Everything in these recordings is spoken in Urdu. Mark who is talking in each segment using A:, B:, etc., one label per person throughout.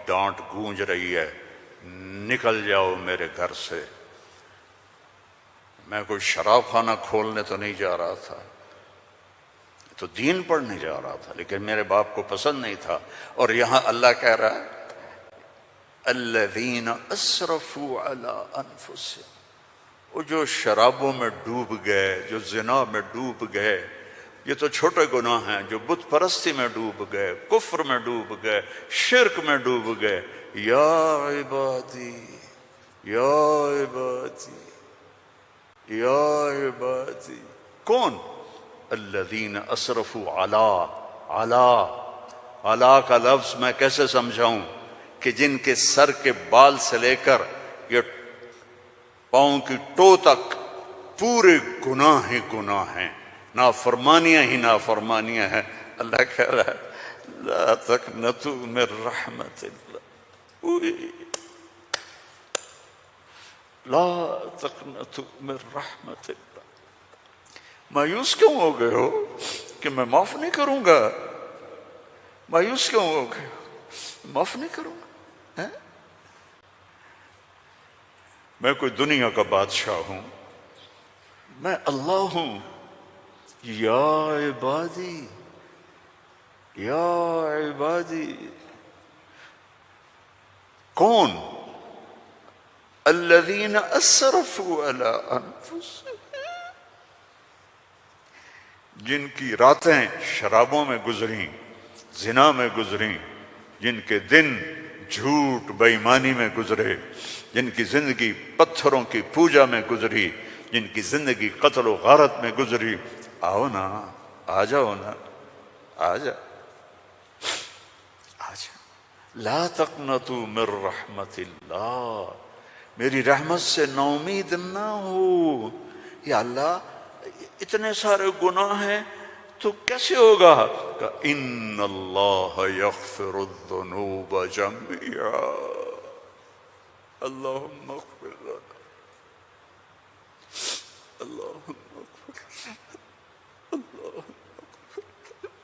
A: ڈانٹ گونج رہی ہے، نکل جاؤ میرے گھر سے۔ میں کوئی شراب خانہ کھولنے تو نہیں جا رہا تھا، تو دین پڑھنے جا رہا تھا، لیکن میرے باپ کو پسند نہیں تھا۔ اور یہاں اللہ کہہ رہا ہے الذین اسرفوا علی انفسہم، وہ جو شرابوں میں ڈوب گئے، جو زنا میں ڈوب گئے، یہ تو چھوٹے گناہ ہیں، جو بت پرستی میں ڈوب گئے، کفر میں ڈوب گئے، شرک میں ڈوب گئے، یا عبادی یا عبادی یا عبادی، کون؟ الذین اسرفوا علی کا لفظ میں کیسے سمجھاؤں کہ جن کے سر کے بال سے لے کر یہ پاؤں کی ٹو تک پورے گناہ ہی گناہ ہیں، نافرمانیاں ہی نافرمانیاں ہیں۔ اللہ کہہ رہا ہے لا تقنطوا من رحمت اللہ، لا تقنطوا من رحمت اللہ۔ مایوس کیوں ہو گئے ہو کہ میں معاف نہیں کروں گا؟ مایوس کیوں ہو گئے ہو؟ معاف نہیں کروں گا؟ میں کوئی دنیا کا بادشاہ ہوں؟ میں اللہ ہوں۔ یا عبادی یا عبادی، کون؟ الذین اسرفوا علی انفسہم، جن کی راتیں شرابوں میں گزریں، زنا میں گزریں، جن کے دن جھوٹ بے ایمانی میں گزرے، جن کی زندگی پتھروں کی پوجا میں گزری، جن کی زندگی قتل و غارت میں گزری۔ آؤ نا، آ جاؤ نا، آ جا آ جا۔ لا تقنطوا من رحمت اللہ، میری رحمت سے نا امید نہ ہو۔ یا اللہ اتنے سارے گناہ ہیں تو کیسے ہوگا؟ کہ ان اللہ یغفر الذنوب جميعا، اللہم اغفر لنا، اللہم اغفر لنا، اللہم اغفر لنا۔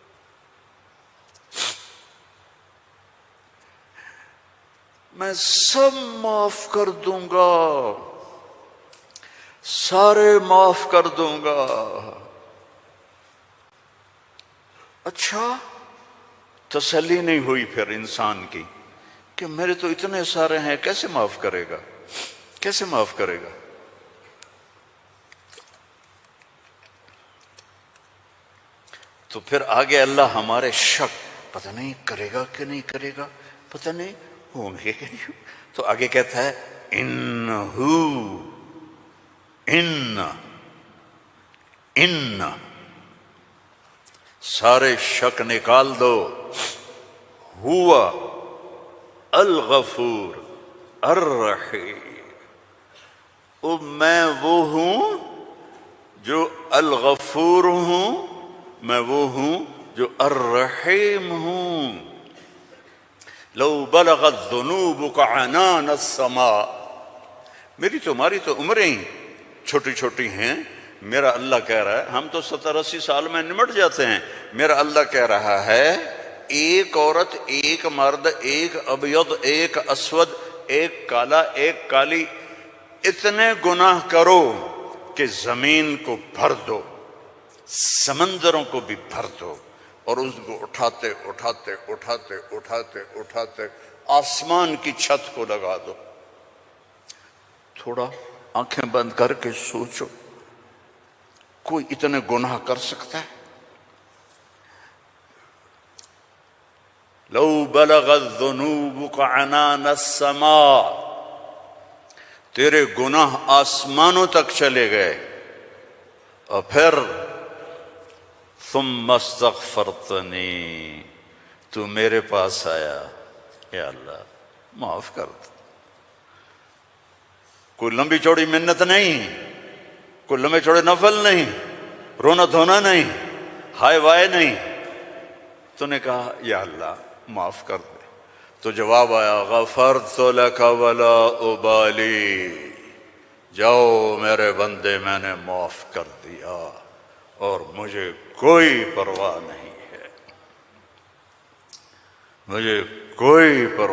A: میں سب معاف کر دوں گا، سارے معاف کر دوں گا۔ اچھا، تسلی نہیں ہوئی پھر انسان کی کہ میرے تو اتنے سارے ہیں، کیسے معاف کرے گا؟ کیسے معاف کرے گا؟ تو پھر آگے اللہ ہمارے شک، پتہ نہیں کرے گا کہ نہیں کرے گا، پتہ نہیں ہوں گے کہ نہیں، تو آگے کہتا ہے ان سارے شک نکال دو، ہوا الغفور الرحیم، میں وہ ہوں جو الغفور ہوں، میں وہ ہوں جو الرحیم ہوں۔ لو بلغت ذنوبک عنان السماء، میری تمہاری تو عمریں ہی چھوٹی چھوٹی ہیں، میرا اللہ کہہ رہا ہے، ہم تو 70-80 سال میں نمٹ جاتے ہیں، میرا اللہ کہہ رہا ہے ایک عورت، ایک مرد، ایک ابیض، ایک اسود، ایک کالا، ایک کالی، اتنے گناہ کرو کہ زمین کو بھر دو، سمندروں کو بھی بھر دو، اور اس کو اٹھاتے اٹھاتے اٹھاتے اٹھاتے اٹھاتے آسمان کی چھت کو لگا دو۔ تھوڑا آنکھیں بند کر کے سوچو، کوئی اتنے گناہ کر سکتا ہے؟ لو بلغت ذنوبک عنان السماء، تیرے گناہ آسمانوں تک چلے گئے، اور پھر ثم استغفرتنی، تو میرے پاس آیا، یا اللہ معاف کر دو۔ کوئی لمبی چوڑی منت نہیں، کوئی لمبے چوڑے نفل نہیں، رونا دھونا نہیں، ہائے وائے نہیں، تو نے کہا یا اللہ معاف کر دے، تو جواب آیا غفرت لک ولا ابالی، جاؤ میرے بندے میں نے معاف کر دیا اور مجھے کوئی پرواہ نہیں ہے، مجھے کوئی پرواہ